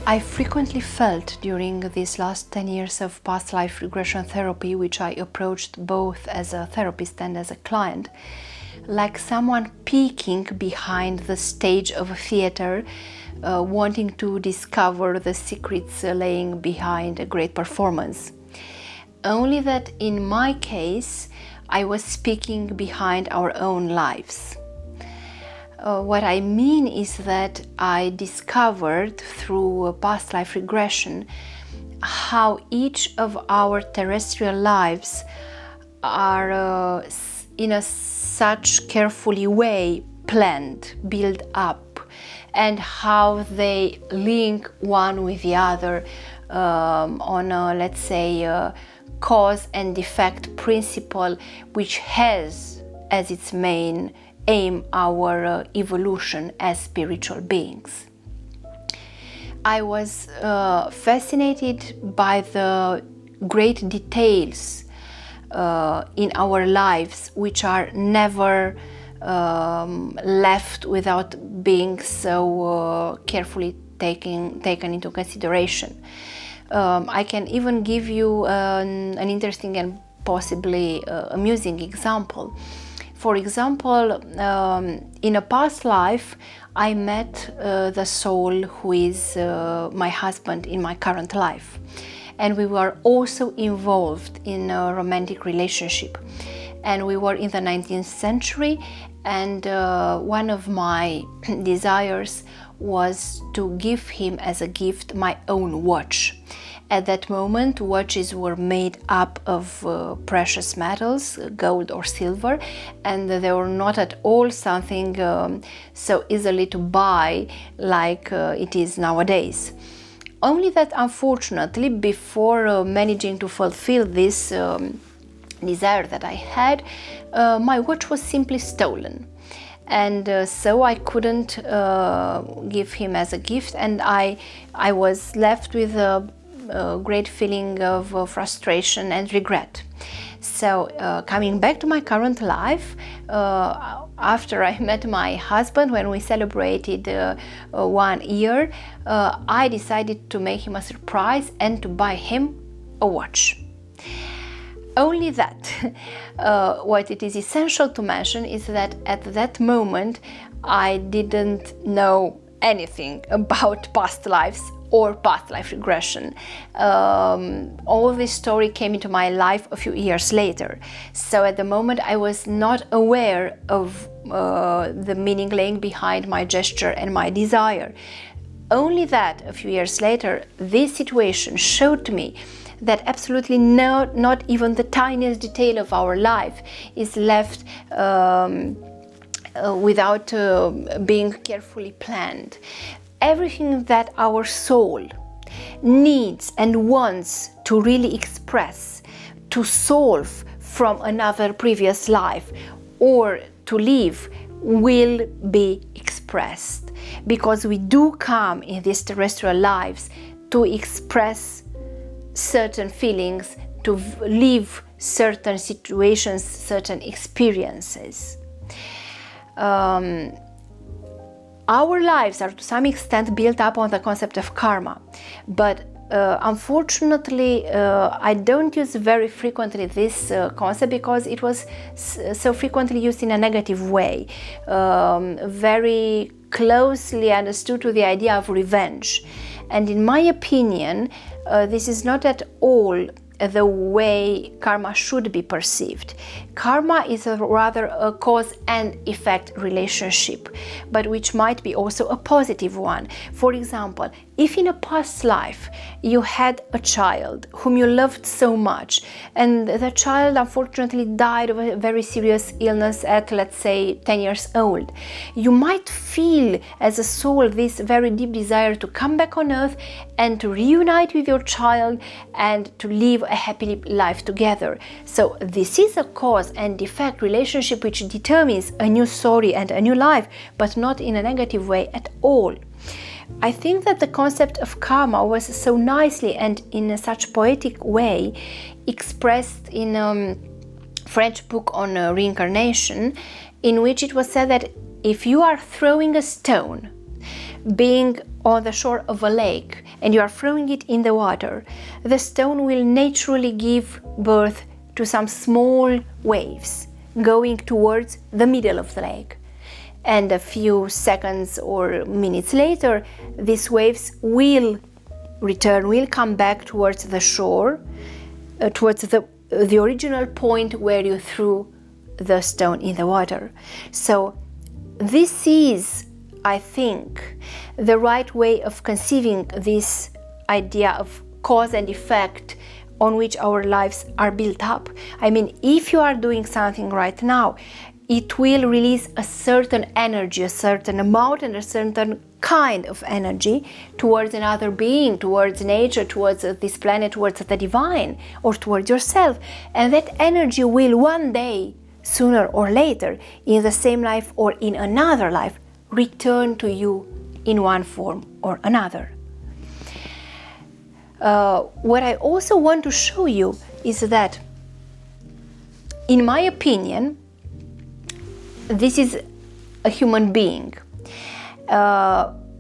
I frequently felt during these last 10 years of past life regression therapy, which I approached both as a therapist and as a client, like someone peeking behind the stage of a theater, wanting to discover the secrets laying behind a great performance. Only that in my case, I was speaking behind our own lives. What I mean is that I discovered through past life regression how each of our terrestrial lives are in a such carefully way planned, built up, and how they link one with the other on a, let's say, cause and effect principle, which has as its main aim our evolution as spiritual beings. I was fascinated by the great details in our lives, which are never left without being so carefully taken into consideration. I can even give you an interesting and possibly amusing example. For example, in a past life, I met the soul who is my husband in my current life. And we were also involved in a romantic relationship. And we were in the 19th century, and one of my desires was to give him as a gift my own watch. At that moment, watches were made up of precious metals, gold or silver, and they were not at all something so easily to buy like it is nowadays. Only that, unfortunately, before managing to fulfill this desire that I had, my watch was simply stolen. And so I couldn't give him as a gift, and I was left with a great feeling of frustration and regret. So coming back to my current life, after I met my husband, when we celebrated 1 year, I decided to make him a surprise and to buy him a watch. Only that, what it is essential to mention is that at that moment I didn't know anything about past lives or past life regression. All this story came into my life a few years later. So at the moment I was not aware of the meaning laying behind my gesture and my desire. Only that a few years later, this situation showed to me that absolutely not even the tiniest detail of our life is left without being carefully planned. Everything that our soul needs and wants to really express, to solve from another previous life or to live, will be expressed, because we do come in these terrestrial lives to express certain feelings, to live certain situations, certain experiences. Our lives are to some extent built up on the concept of karma, but unfortunately I don't use very frequently this concept because it was so frequently used in a negative way, very closely understood to the idea of revenge. And in my opinion, this is not at all the way karma should be perceived. Karma is rather a cause and effect relationship, but which might be also a positive one. For example, if in a past life you had a child whom you loved so much, and the child unfortunately died of a very serious illness at, let's say, 10 years old, you might feel as a soul this very deep desire to come back on earth and to reunite with your child and to live a happy life together. So this is a cause and effect relationship which determines a new story and a new life, but not in a negative way at all. I think that the concept of karma was so nicely and in such poetic way expressed in a French book on reincarnation, in which it was said that if you are throwing a stone being on the shore of a lake and you are throwing it in the water, the stone will naturally give birth to some small waves going towards the middle of the lake. And a few seconds or minutes later, these waves will return, will come back towards the shore, towards the original point where you threw the stone in the water. So this is, I think, the right way of conceiving this idea of cause and effect on which our lives are built up. I mean, if you are doing something right now, it will release a certain energy, a certain amount and a certain kind of energy towards another being, towards nature, towards this planet, towards the divine, or towards yourself. And that energy will one day, sooner or later, in the same life or in another life, return to you in one form or another. What I also want to show you is that, in my opinion, this is a human being,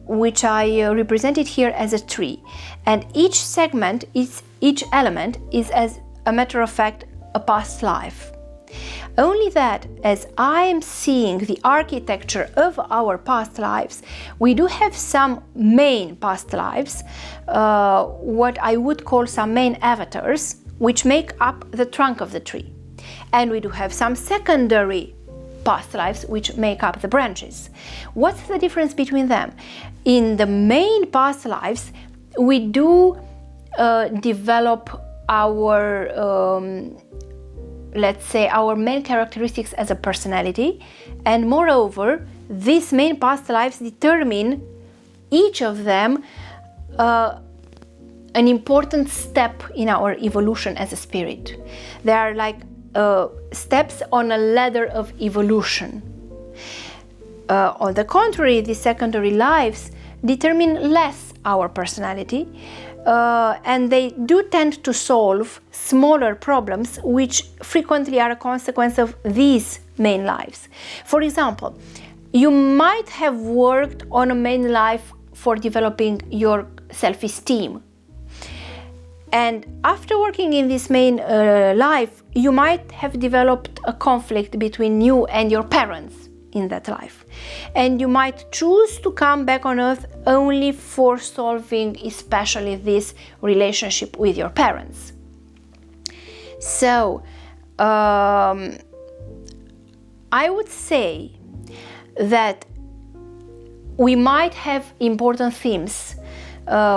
which I represented here as a tree. And each segment, each element is, as a matter of fact, a past life. Only that, as I am seeing the architecture of our past lives, we do have some main past lives, what I would call some main avatars, which make up the trunk of the tree. And we do have some secondary past lives which make up the branches. What's the difference between them? In the main past lives, we do develop our let's say our main characteristics as a personality, and moreover these main past lives determine, each of them, an important step in our evolution as a spirit. They are like steps on a ladder of evolution. On the contrary, the secondary lives determine less our personality, and they do tend to solve smaller problems which frequently are a consequence of these main lives. For example, you might have worked on a main life for developing your self-esteem. And after working in this main life, you might have developed a conflict between you and your parents in that life. And you might choose to come back on earth only for solving especially this relationship with your parents. So, I would say that we might have important themes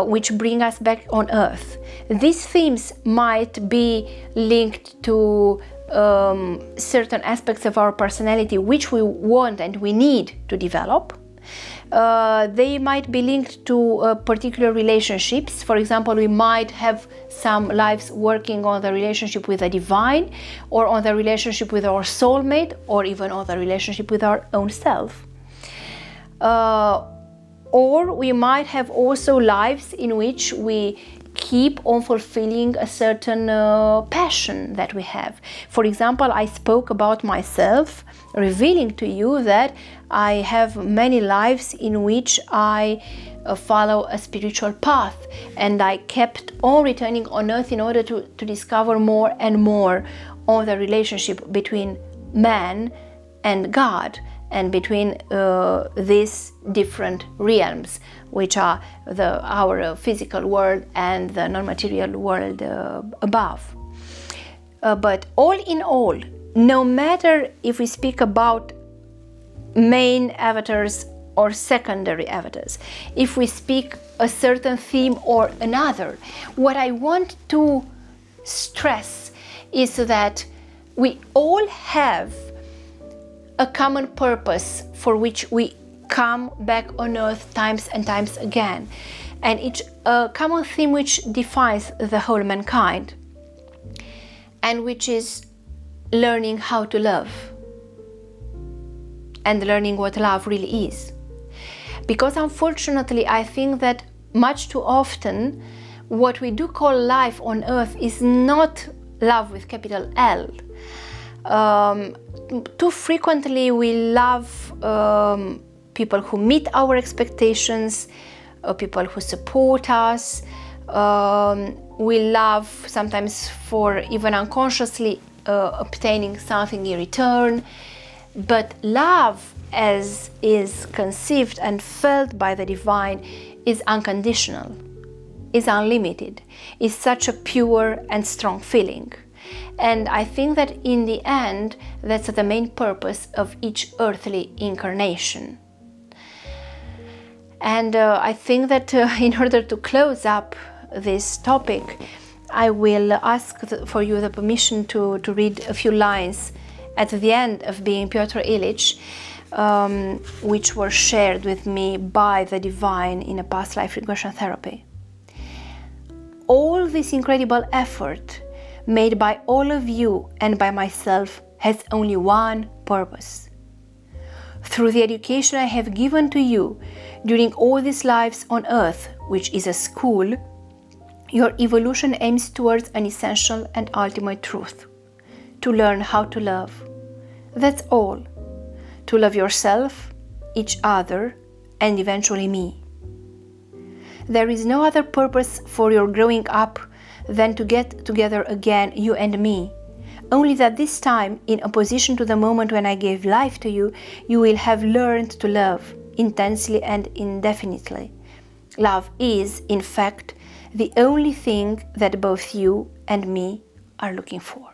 which bring us back on earth. These themes might be linked to certain aspects of our personality which we want and we need to develop. They might be linked to particular relationships. For example, we might have some lives working on the relationship with the divine, or on the relationship with our soulmate, or even on the relationship with our own self. Or we might have also lives in which we keep on fulfilling a certain passion that we have. For example, I spoke about myself, revealing to you that I have many lives in which I follow a spiritual path, and I kept on returning on earth in order to discover more and more on the relationship between man and God, and between these different realms, which are our physical world and the non-material world above. But all in all, no matter if we speak about main avatars or secondary avatars, if we speak a certain theme or another, what I want to stress is that we all have a common purpose for which we come back on earth times and times again, and it's a common theme which defines the whole mankind, and which is learning how to love and learning what love really is. Because unfortunately, I think that much too often what we do call life on earth is not love with capital L. Too frequently we love people who meet our expectations, people who support us. We love sometimes for even unconsciously obtaining something in return. But love, as is conceived and felt by the divine, is unconditional, is unlimited, is such a pure and strong feeling. And I think that in the end, that's the main purpose of each earthly incarnation. And I think that in order to close up this topic, I will ask for you the permission to read a few lines at the end of Being Pyotr Ilyich, which were shared with me by the divine in a past life regression therapy. All this incredible effort made by all of you and by myself has only one purpose. Through the education I have given to you during all these lives on earth, which is a school, your evolution aims towards an essential and ultimate truth: to learn how to love. That's all. To love yourself, each other, and eventually me. There is no other purpose for your growing up than to get together again, you and me. Only that this time, in opposition to the moment when I gave life to you, you will have learned to love intensely and indefinitely. Love is, in fact, the only thing that both you and me are looking for.